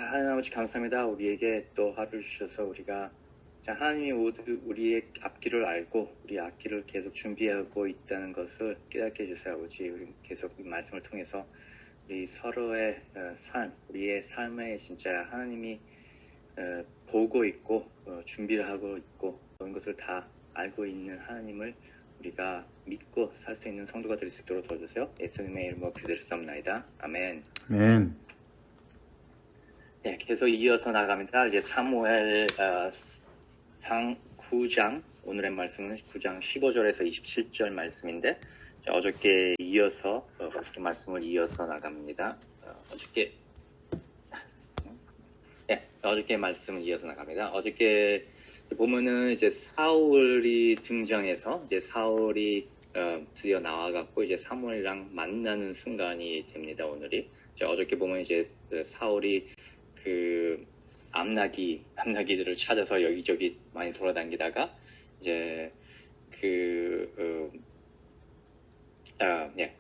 하나님 아버지 감사합니다. 우리에게 또 하루를 주셔서 우리가 하나님이 모두 우리의 앞길을 알고 우리 앞길을 계속 준비하고 있다는 것을 깨닫게 해주세요. 아버지, 우리 계속 이 말씀을 통해서 우리 서로의 삶, 우리의 삶에 진짜 하나님이 보고 있고 준비를 하고 있고 그런 것을 다 알고 있는 하나님을 우리가 믿고 살 수 있는 성도가 될 수 있도록 도와주세요. 예수님의 이름으로 기도드렸습니다. 아멘. 아멘. 네, 계속 이어서 나갑니다. 이제 사무엘 상 9장, 오늘의 말씀은 9장 15절에서 27절 말씀인데, 어저께 이어서 어저께 말씀을 이어서 나갑니다. 어저께 말씀을 이어서 나갑니다. 어저께 보면은 이제 사울이 등장해서 이제 사울이 드디어 나와갖고 이제 사무엘이랑 만나는 순간이 됩니다. 오늘이 어저께 보면 이제 사울이 그 암나기들을 찾아서 여기저기 많이 돌아다니다가 이제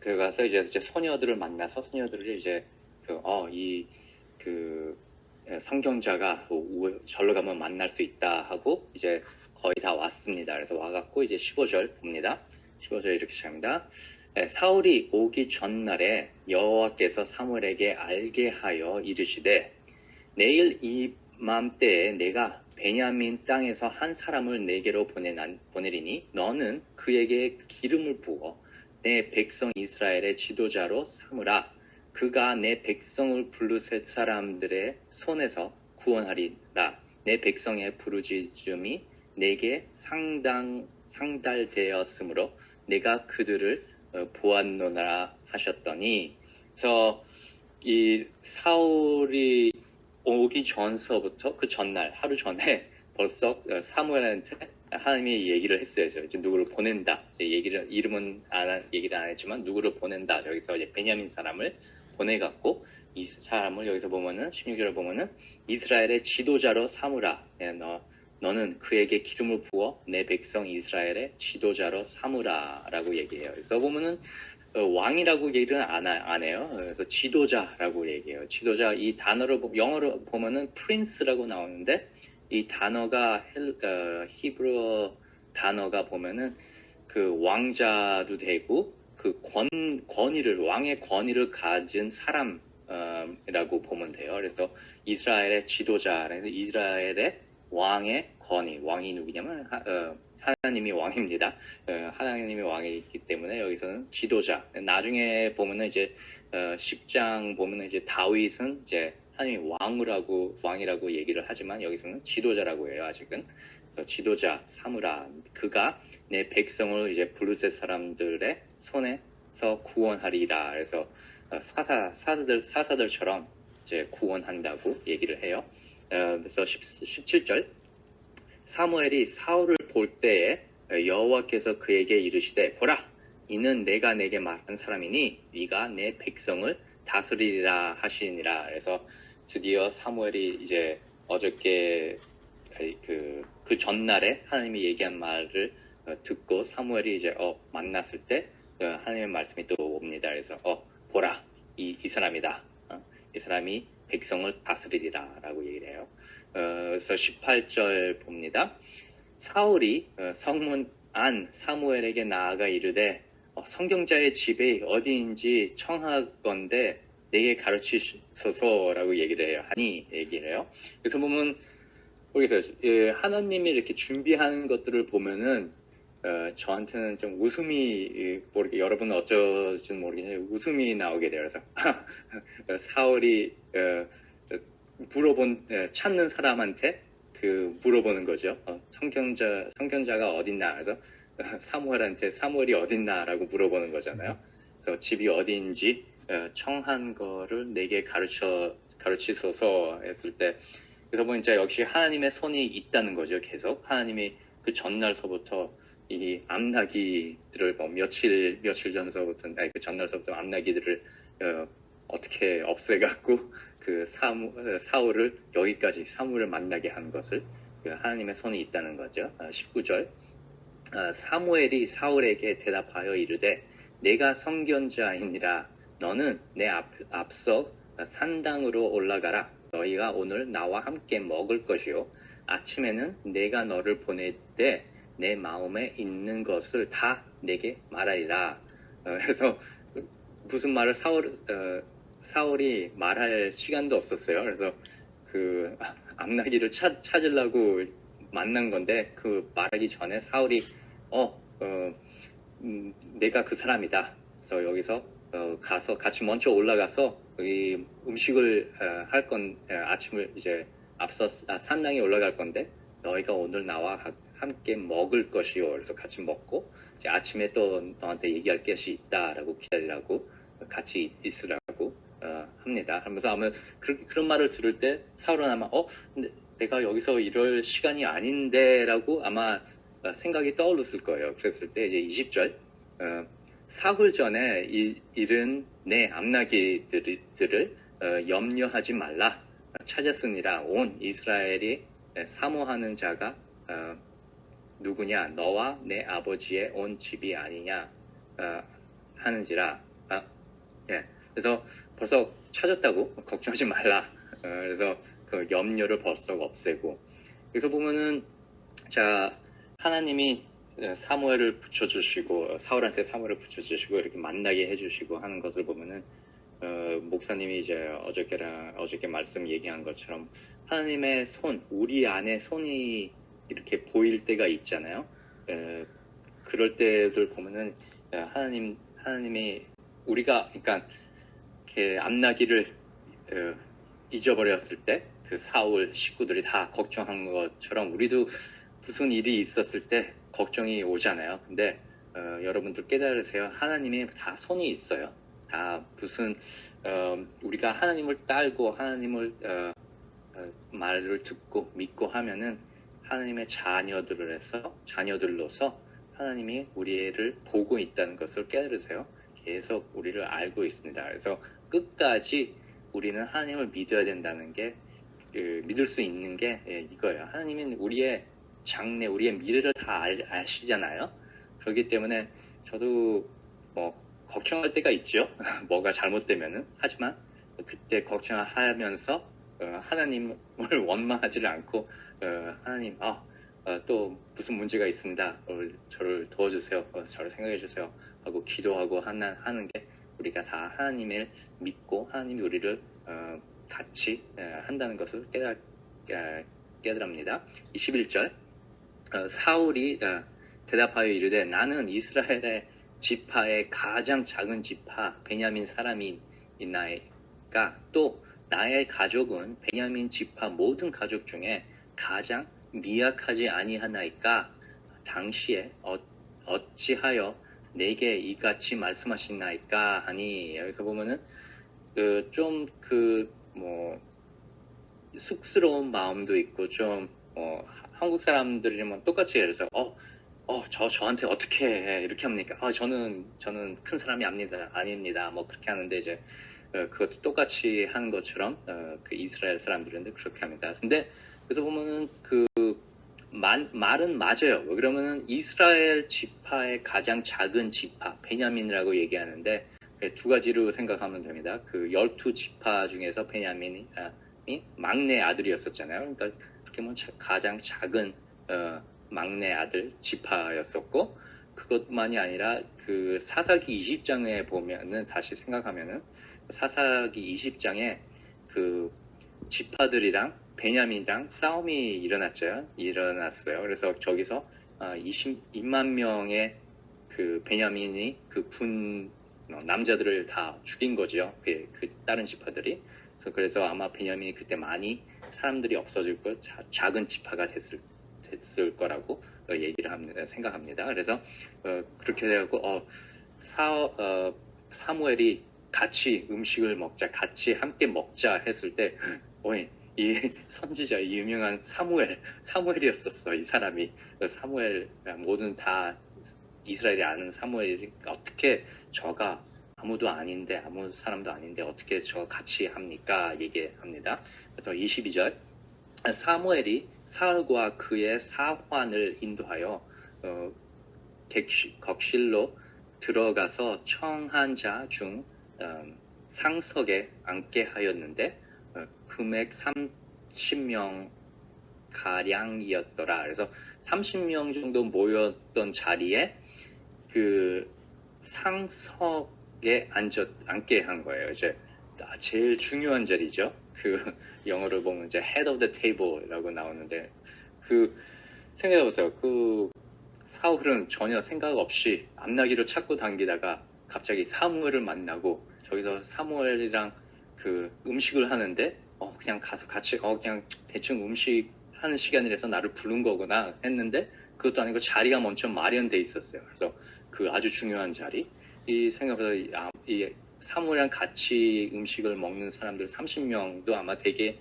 들어가서 이제 소녀들을 만나서 소녀들을 이제 성경자가 절로 가면 만날 수 있다 하고 이제 거의 다 왔습니다. 그래서 와갖고 이제 15절 봅니다. 15절 이렇게 시작합니다. 사울이 오기 전날에 여호와께서 사무엘에게 알게 하여 이르시되 내일 이맘때에 내가 베냐민 땅에서 한 사람을 내게로 보내리니 너는 그에게 기름을 부어 내 백성 이스라엘의 지도자로 삼으라. 그가 내 백성을 블루셋 사람들의 손에서 구원하리라. 내 백성의 부르짖음이 내게 상달되었으므로 내가 그들을 보았노라 하셨더니, 그래서 이 사울이 오기 전서부터 그 전날 하루 전에 벌써 사무엘한테 하나님이 얘기를 했어요. 이제 누구를 보낸다. 이름은 얘기를 안 했지만 누구를 보낸다. 여기서 이제 베냐민 사람을 보내갖고 이 사람을 여기서 보면은 16절을 보면은 이스라엘의 지도자로 삼으라. 너는 그에게 기름을 부어 내 백성 이스라엘의 지도자로 삼으라라고 얘기해요. 그래서 보면은 왕이라고 얘기를 안 해요. 그래서 지도자라고 얘기해요. 지도자, 이 단어를 영어로 보면은 prince라고 나오는데 이 단어가 히브리어 단어가 보면은 그 왕자도 되고 그 왕의 권위를 가진 사람이라고 보면 돼요. 그래서 이스라엘의 지도자, 그래서 이스라엘의 왕의 권위, 왕이 누구냐면 하나님이 왕입니다. 하나님이 왕이기 때문에 여기서는 지도자. 나중에 보면은 이제 10장 보면은 이제 다윗은 이제 하나님이 왕이라고 얘기를 하지만 여기서는 지도자라고 해요. 아직은. 그래서 지도자 삼으라. 그가 내 백성을 이제 블루셋 사람들의 손에서 구원하리라. 그래서 사사들처럼 이제 구원한다고 얘기를 해요. 그래서 17절. 사무엘이 사울을 볼 때에 여호와께서 그에게 이르시되 보라, 이는 내가 내게 말한 사람이니 네가 내 백성을 다스리리라 하시니라. 그래서 드디어 사무엘이 이제 어저께 그 전날에 하나님이 얘기한 말을 듣고 사무엘이 이제 만났을 때 하나님의 말씀이 또 옵니다. 그래서 보라, 이 사람이다. 이 사람이 백성을 다스리리라라고 얘기를 해요. 그래서 18절 봅니다. 사울이 성문 안 사무엘에게 나아가 이르되 성경자의 집이 어디인지 청하건대 내게 가르치소서라고 얘기를 해요. 얘기를 해요. 그래서 보면 거기서 하나님이 이렇게 준비하는 것들을 보면은 저한테는 좀 웃음이 여러분은 어쩌지는 모르겠는데 웃음이 나오게 돼요. 그래서 사울이 찾는 사람한테 물어보는 거죠. 성경자가 어딨나? 그래서 사무엘이 어딨나라고 물어보는 거잖아요. 그래서 집이 어디인지 청한 거를 내게 가르치소서 했을 때, 그래서 보니까 역시 하나님의 손이 있다는 거죠. 계속 하나님이 그 전날서부터 이 암나기들을 며칠 전서부터 그 전날서부터 암나기들을 어떻게 없애갖고 그 사울을 여기까지 사무엘을 만나게 한 것을 하나님의 손이 있다는 거죠. 19절. 사무엘이 사울에게 대답하여 이르되 내가 선견자이니라. 너는 내 앞서 산당으로 올라가라. 너희가 오늘 나와 함께 먹을 것이요 아침에는 내가 너를 보낼 때 내 마음에 있는 것을 다 내게 말하리라. 그래서 무슨 말을 사울이 말할 시간도 없었어요. 그래서 그 암나기를 찾으려고 만난 건데 그 말하기 전에 사울이 내가 그 사람이다. 그래서 여기서 가서 같이 먼저 올라가서 이 음식을 아침을 이제 앞서 산당에 올라갈 건데 너희가 오늘 나와 함께 먹을 것이요. 그래서 같이 먹고 이제 아침에 또 너한테 얘기할 것이 있다라고 기다리라고 같이 있으라고 합니다. 하면서 아마 그런 말을 들을 때 사울은 아마 근데 내가 여기서 이럴 시간이 아닌데라고 아마 생각이 떠올랐을 거예요. 그랬을 때 이제 20절 사흘 전에 이른 내 암나기들을 염려하지 말라. 찾았으니라. 온 이스라엘이 사모하는 자가 누구냐? 너와 내 아버지의 온 집이 아니냐 하는지라. 예. 그래서 벌써 찾았다고 걱정하지 말라. 그래서 그 염려를 벌써 없애고. 여기서 보면은 자 하나님이 사무엘을 붙여주시고 사울한테 사무엘을 붙여주시고 이렇게 만나게 해주시고 하는 것을 보면은 목사님이 이제 어저께 말씀 얘기한 것처럼 하나님의 손, 우리 안에 손이 이렇게 보일 때가 있잖아요. 그럴 때들 보면은 하나님이 우리가 그러니까 이렇게 암나기를 잊어버렸을 때 그 사울 식구들이 다 걱정한 것처럼 우리도 무슨 일이 있었을 때 걱정이 오잖아요. 근데 여러분들 깨달으세요. 하나님이 다 손이 있어요. 다 무슨 우리가 하나님을 따르고 하나님을 말을 듣고 믿고 하면은 하나님의 자녀들로서 하나님이 우리를 보고 있다는 것을 깨달으세요. 계속 우리를 알고 있습니다. 그래서 끝까지 우리는 하나님을 믿어야 된다는 게 믿을 수 있는 게 이거예요. 하나님은 우리의 장래, 우리의 미래를 다 아시잖아요. 그렇기 때문에 저도 뭐 걱정할 때가 있죠. 뭐가 잘못되면은. 하지만 그때 걱정하면서 하나님을 원망하지를 않고 하나님 또 무슨 문제가 있습니다. 저를 도와주세요. 저를 생각해 주세요. 하고 기도하고 하는 게 우리가 다 하나님을 믿고 하나님이 우리를 같이 한다는 것을 깨달합니다. 21절 사울이 대답하여 이르되 나는 이스라엘의 지파의 가장 작은 지파 베냐민 사람이 있나이까 또 나의 가족은 베냐민 지파 모든 가족 중에 가장 미약하지 아니하나이까 당시에 어찌하여 내게 이같이 말씀하시나이까 하니 여기서 보면은 쑥스러운 마음도 있고 좀 한국 사람들이면 똑같이 그래서 저한테 어떻게 이렇게 합니까? 저는 큰 사람이 아닙니다. 뭐 그렇게 하는데 이제 그것도 똑같이 하는 것처럼 그 이스라엘 사람들인데 그렇게 합니다. 근데 그래서 보면은 말은 맞아요. 그러면은 이스라엘 지파의 가장 작은 지파 베냐민이라고 얘기하는데 두 가지로 생각하면 됩니다. 그 12지파 중에서 베냐민이 막내 아들이었었잖아요. 그러니까 그렇게 보면 가장 작은 막내 아들 지파였었고 그것만이 아니라 그 사사기 20장에 보면은 다시 생각하면은 사사기 20장에 그 지파들이랑 베냐민이랑 싸움이 일어났어요. 그래서 저기서 22만 명의 그 베냐민이 그 군 남자들을 다 죽인 거죠. 그 다른 지파들이. 그래서 아마 베냐민이 그때 많이 사람들이 없어지고 작은 지파가 됐을 거라고 얘기를 생각합니다. 그래서 그렇게 되고 사무엘이 같이 음식을 먹자, 같이 함께 먹자 했을 때, 이 선지자, 이 유명한 사무엘이었었어. 이 사람이 사무엘 모든 다 이스라엘이 아는 사무엘이 어떻게 저가 아무도 아닌데 아무 사람도 아닌데 어떻게 저 같이 합니까? 얘기합니다. 그래서 22절 사무엘이 사울과 그의 사환을 인도하여 객실로 들어가서 청한 자 중 상석에 앉게 하였는데 금액 30명 가량이었더라. 그래서 30명 정도 모였던 자리에 그 상석에 앉게 한 거예요. 이제 제일 중요한 자리죠. 그 영어로 보면 이제 head of the table이라고 나오는데, 그 생각해보세요. 그 사울은 전혀 생각 없이 앞나기를 찾고 당기다가 갑자기 사무엘을 만나고, 저기서 사무엘이랑 그 음식을 하는데 그냥 가서 같이 그냥 대충 음식 하는 시간이라서 나를 부른 거구나 했는데, 그것도 아니고 자리가 먼저 마련돼 있었어요. 그래서 그 아주 중요한 자리, 이 생각보다 이 사무엘이랑 같이 음식을 먹는 사람들 30명도 아마 되게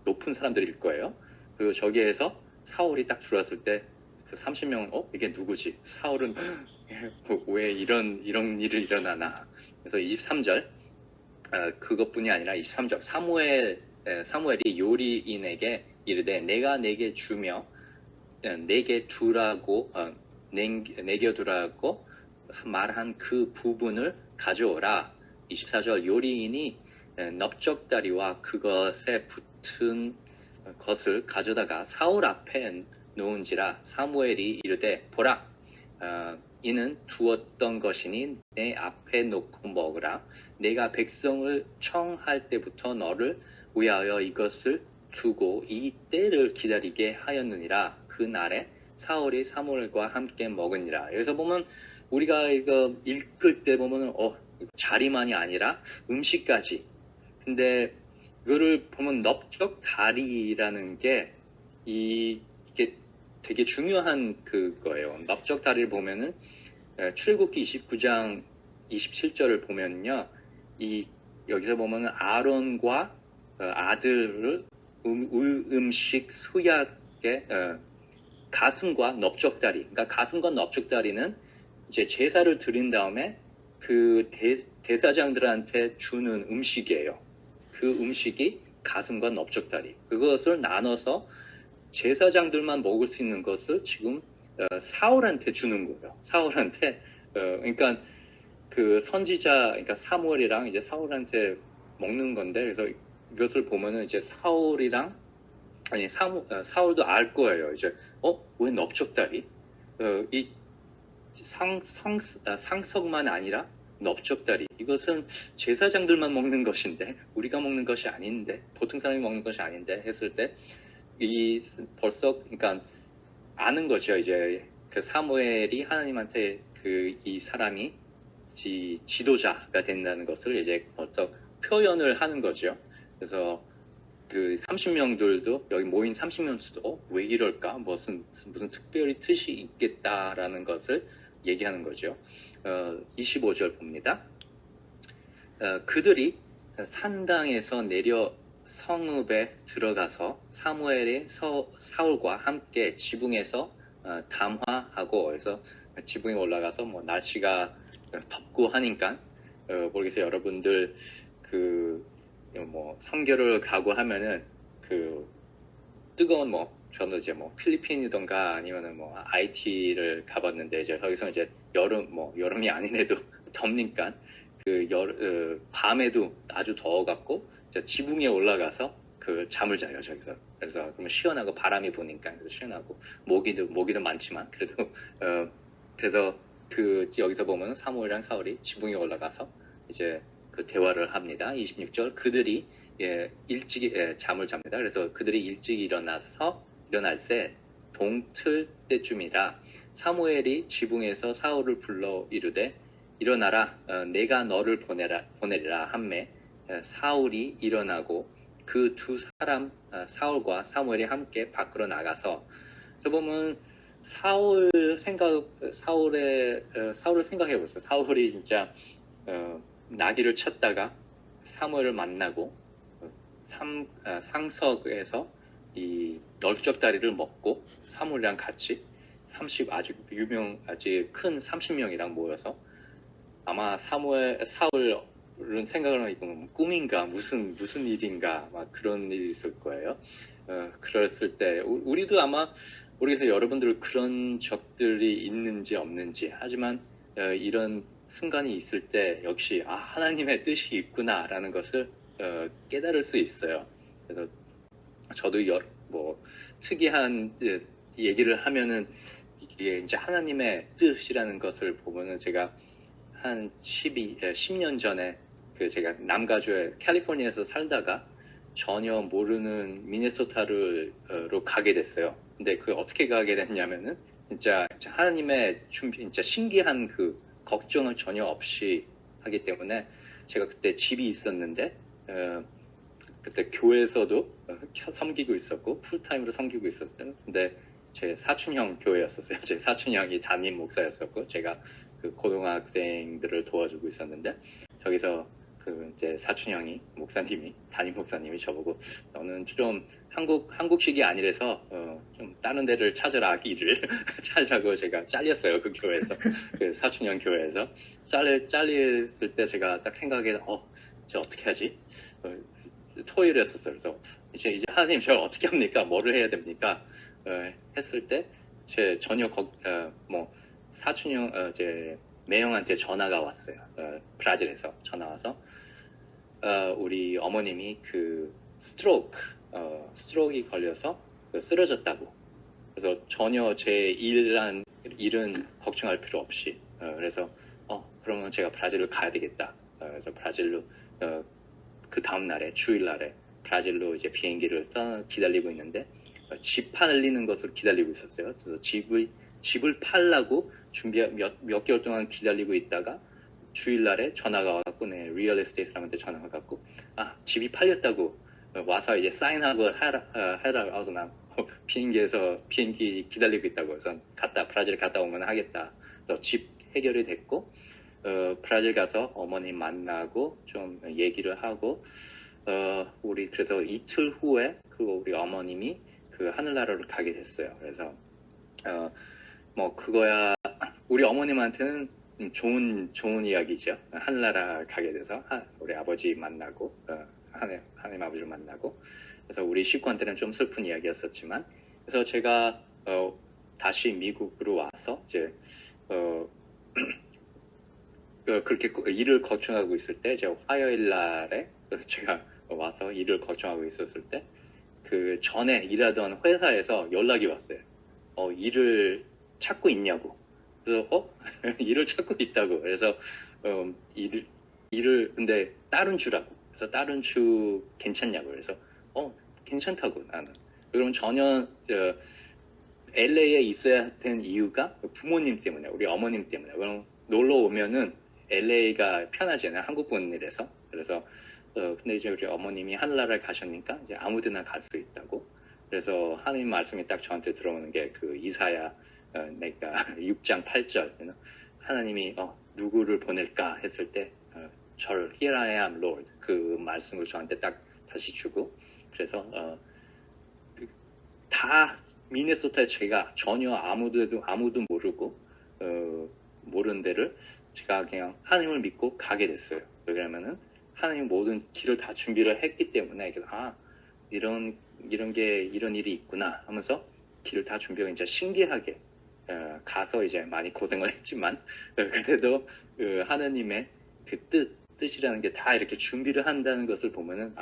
높은 사람들일 거예요. 그리고 저기에서 사울이 딱 들어왔을 때 그 30명 이게 누구지? 사울은 왜 이런 일을 일어나나? 그래서 23절 그것뿐이 아니라 23절 사무엘이 요리인에게 이르되 내가 내게 주며 내게 두라고 내게 두라고 말한 그 부분을 가져오라. 24절 요리인이 넓적다리와 그것에 붙은 것을 가져다가 사울 앞에 놓은지라. 사무엘이 이르되 보라, 이는 두었던 것이니 내 앞에 놓고 먹으라. 내가 백성을 청할 때부터 너를 위하여 이것을 두고 이 때를 기다리게 하였느니라. 그날에 사울이 사무엘과 함께 먹으니라. 여기서 보면 우리가 이거 읽을 때 보면 자리만이 아니라 음식까지. 근데 이거를 보면 넓적다리라는 게 이게 되게 중요한 그거예요. 넓적다리를 보면은 출애굽기 29장 27절을 보면요, 여기서 보면은 아론과 아들을 음식 수약의 가슴과 넓적다리, 그러니까 가슴과 넓적다리는 이제 제사를 드린 다음에 그 대사장들한테 주는 음식이에요. 그 음식이 가슴과 넓적다리, 그것을 나눠서 제사장들만 먹을 수 있는 것을 지금 사울한테 주는 거예요. 사울한테 그러니까 그 선지자, 그러니까 사무엘이랑 이제 사울한테 먹는 건데, 그래서 이것을 보면은 이제 사울도 알 거예요. 이제 왜 넓적다리? 이 상석만 아니라 넓적다리, 이것은 제사장들만 먹는 것인데 우리가 먹는 것이 아닌데, 보통 사람이 먹는 것이 아닌데 했을 때 벌써 그러니까 아는 거죠. 이제 그 사무엘이 하나님한테 이 사람이 지도자가 된다는 것을 이제 벌써 표현을 하는 거죠. 그래서 그 30명들도, 여기 모인 30명들도 왜 이럴까? 무슨 특별히 뜻이 있겠다라는 것을 얘기하는 거죠. 25절 봅니다. 그들이 산당에서 내려 성읍에 들어가서 사무엘이 사울과 함께 지붕에서 담화하고, 그래서 지붕에 올라가서 날씨가 덥고 하니까 모르겠어요. 여러분들 선교를 가고 하면은 뜨거운 저는 이제 필리핀이던가 아니면은 IT를 가봤는데, 이제 거기서 이제 여름이 아니래도 덥니까 밤에도 아주 더워갖고 지붕에 올라가서 잠을 자요, 저기서. 그래서 그러면 시원하고 바람이 부니까 시원하고 모기도 많지만 그래도 그래서 여기서 보면 사무엘이랑 사울이 지붕에 올라가서 이제 대화를 합니다. 26절 그들이 일찍 잠을 잡니다. 그래서 그들이 일찍 일어날 새 동틀 때쯤이라 사무엘이 지붕에서 사울을 불러 이르되 일어나라, 내가 너를 보내리라 하매 사울이 일어나고 그 두 사람 사울과 사무엘이 함께 밖으로 나가서, 저 보면 사울을 생각해 보세요. 사울이 진짜 나귀를 쳤다가 사무엘을 만나고 상석에서 이 넓적다리를 먹고 사무엘이랑 같이 아주 큰 30명이랑 모여서, 아마 사울은 생각을 하고 꿈인가 무슨 일인가 막 그런 일이 있을 거예요. 그랬을 때 우리도 아마 모르겠어요. 여러분들 그런 적들이 있는지 없는지. 하지만 이런 순간이 있을 때 역시 하나님의 뜻이 있구나라는 것을 깨달을 수 있어요. 그래서 저도 뭐 특이한 얘기를 하면은 이게 이제 하나님의 뜻이라는 것을 보면은 제가 한 10년 전에 제가 남가주에 캘리포니아에서 살다가 전혀 모르는 미네소타로 가게 됐어요. 근데 어떻게 가게 됐냐면은 진짜 하나님의 진짜 신기한 걱정을 전혀 없이 하기 때문에 제가 그때 집이 있었는데 그때 교회에서도 섬기고 있었고 풀타임으로 섬기고 있었어요. 근데 제 사촌형 교회였었어요. 제 사촌형이 담임 목사였었고 제가 고등학생들을 도와주고 있었는데 저기서 이제 사촌형이 담임 목사님이 저보고 너는 좀 한국식이 아니라서 좀 다른 데를 찾으라 일을 찾으라고 제가 잘렸어요. 그 교회에서 사촌형 교회에서 잘렸을 때 제가 딱 생각해 저 어떻게 하지? 토요일이었었어요. 그래서 이제 하나님 저 어떻게 합니까? 뭐를 해야 됩니까? 했을 때 제 전혀 사촌형 제 매형한테 전화가 왔어요. 브라질에서 전화 와서 우리 어머님이 스트로크이 걸려서 쓰러졌다고. 그래서 전혀 제 일은 걱정할 필요 없이 그래서 그러면 제가 브라질로 가야 되겠다. 그래서 브라질로 그 다음 날에 주일날에 브라질로 이제 비행기를 기다리고 있는데 집 팔리는 것을 기다리고 있었어요. 그래서 집을 팔라고 몇 개월 동안 기다리고 있다가 주일날에 전화가 와갖고 리얼 에스테이트 사람한테 전화가 와갖고 집이 팔렸다고 와서 이제 사인하고 해라 와서 나 비행기 기다리고 있다고 해서 브라질 갔다 오면 하겠다. 그래서 집 해결이 됐고 브라질 가서 어머님 만나고 좀 얘기를 하고 우리 그래서 이틀 후에 우리 어머님이 하늘나라로 가게 됐어요. 그래서 그거야 우리 어머님한테는 좋은 이야기죠. 하늘나라 가게 돼서 우리 아버지 만나고 하나님 아버지 만나고 그래서 우리 식구한테는 좀 슬픈 이야기였었지만 그래서 제가 다시 미국으로 와서 이제 그렇게 일을 거쳐가고 있을 때 제가 화요일 날에 제가 와서 일을 거쳐가고 있었을 때 전에 일하던 회사에서 연락이 왔어요. 일을 찾고 있냐고. 그래서 일을 찾고 있다고. 그래서 일을 근데 다른 주라고. 그래서 다른 주 괜찮냐고. 그래서 괜찮다고 나는. 그럼 전혀 LA에 있어야 된 이유가 부모님 때문에, 우리 어머님 때문에. 그럼 놀러 오면은 LA가 편하잖아요. 한국 분이라서. 그래서 근데 이제 우리 어머님이 하늘나라를 가셨으니까 이제 아무데나 갈 수 있다고. 그래서 하나님 말씀이 딱 저한테 들어오는 게 이사야 내가 6장 8절 하나님이 누구를 보낼까 했을 때 저를 Here I am Lord 그 말씀을 저한테 딱 다시 주고 그래서 다 미네소타에 제가 전혀 아무도 모르고 모르는 데를 제가 그냥 하나님을 믿고 가게 됐어요. 왜냐면은 하나님 모든 길을 다 준비를 했기 때문에 이런 일이 있구나 하면서 길을 다 준비하고 이제 신기하게 가서 이제 많이 고생을 했지만 그래도 하나님의 뜻이라는 게 다 이렇게 준비를 한다는 것을 보면은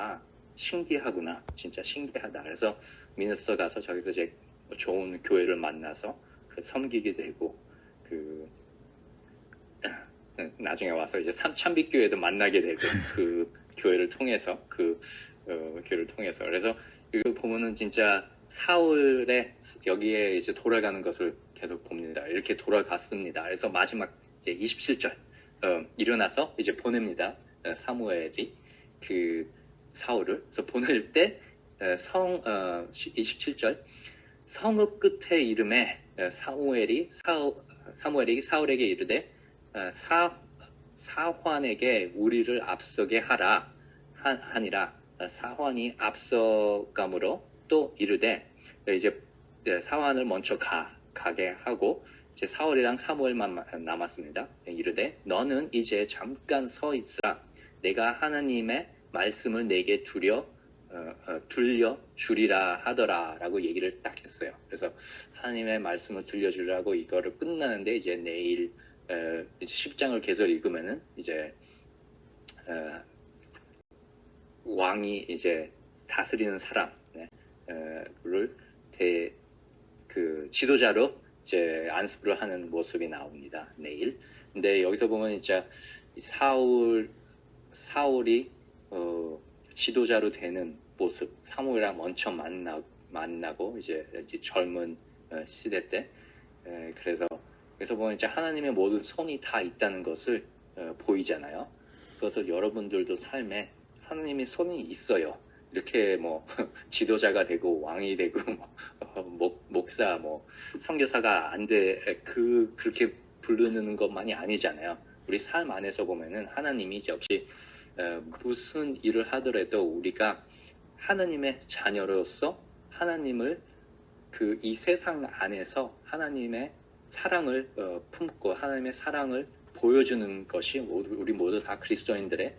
신기하구나, 진짜 신기하다. 그래서 미네소타 가서 저기서 이제 좋은 교회를 만나서 섬기게 되고 나중에 와서 이제 참빛교회도 만나게 되고 교회를 통해서 교회를 통해서 그래서 이거 보면은 진짜 사울의 여기에 이제 돌아가는 것을 계속 봅니다. 이렇게 돌아갔습니다. 그래서 마지막 이제 27절 일어나서 이제 보냅니다. 사무엘이 사울을 그래서 보낼 때 27절 성읍 끝에 이름에 사무엘이 사울에게 이르되 사환에게 우리를 앞서게 하라 하니라. 사환이 앞서감으로 또 이르되 이제 사환을 먼저 가게 하고 이제 사울이랑 사무엘만 남았습니다. 이르되 너는 이제 잠깐 서 있으라. 내가 하나님의 말씀을 내게 들려 주리라 하더라라고 얘기를 딱 했어요. 그래서 하나님의 말씀을 들려주라고 이거를 끝나는데 이제 내일 이제 10장을 계속 읽으면은 이제 왕이 이제 다스리는 사람을 그 지도자로 이제 안수를 하는 모습이 나옵니다. 내일. 근데 여기서 보면 이제 사울이 지도자로 되는 모습, 사무엘이랑 먼저 만나고 이제 젊은 시대 때 그래서 보면 이제 하나님의 모든 손이 다 있다는 것을 보이잖아요. 그것을 여러분들도 삶에 하나님의 손이 있어요. 이렇게 뭐 지도자가 되고 왕이 되고 목사 선교사가 안 돼 그렇게 부르는 것만이 아니잖아요. 우리 삶 안에서 보면은 하나님이 역시 무슨 일을 하더라도 우리가 하나님의 자녀로서 하나님을 이 세상 안에서 하나님의 사랑을 품고 하나님의 사랑을 보여주는 것이 우리 모두 다 그리스도인들의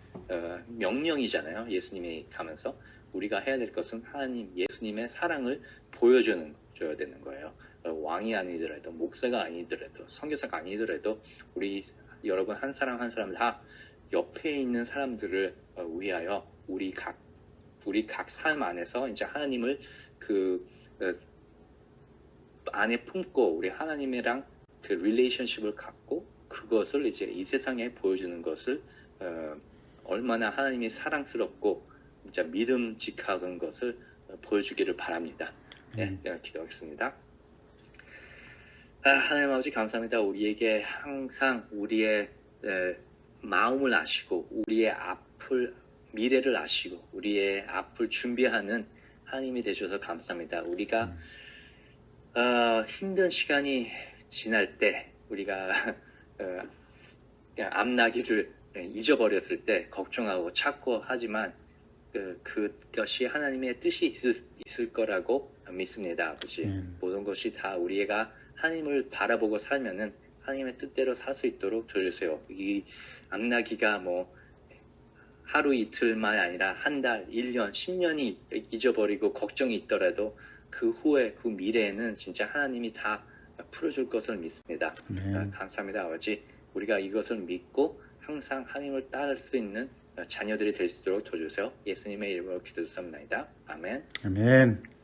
명령이잖아요. 예수님이 가면서 우리가 해야 될 것은 예수님의 사랑을 보여줘야 되는 거예요. 왕이 아니더라도 목사가 아니더라도 선교사가 아니더라도 우리 여러분 한 사람 한 사람 다 옆에 있는 사람들을 위하여 우리 각 삶 안에서 이제 하나님을 안에 품고 우리 하나님이랑 그 릴레이션십을 갖고 그것을 이제 이 세상에 보여주는 것을 얼마나 하나님이 사랑스럽고 진짜 믿음직한 것을 보여주기를 바랍니다. 네, 기도하겠습니다. 하나님 아버지 감사합니다. 우리에게 항상 우리의 마음을 아시고 우리의 미래를 아시고 우리의 앞을 준비하는 하나님이 되셔서 감사합니다. 우리가 힘든 시간이 지날 때 우리가 그냥 앞나기를 잊어버렸을 때 걱정하고 찾고 하지만 그것이 하나님의 뜻이 있을 거라고 믿습니다. 아버지 모든 것이 다 우리가 하나님을 바라보고 살면은 하나님의 뜻대로 살 수 있도록 도와주세요. 이 앞나기가 하루 이틀만 아니라 한 달, 1년, 10년이 잊어버리고 걱정이 있더라도 그 후에 그 미래에는 진짜 하나님이 다 풀어줄 것을 믿습니다. 감사합니다. 아버지 우리가 이것을 믿고 항상 하나님을 따를 수 있는 자녀들이 될 수 있도록 도와주세요. 예수님의 이름으로 기도드립니다. 아멘. 아멘.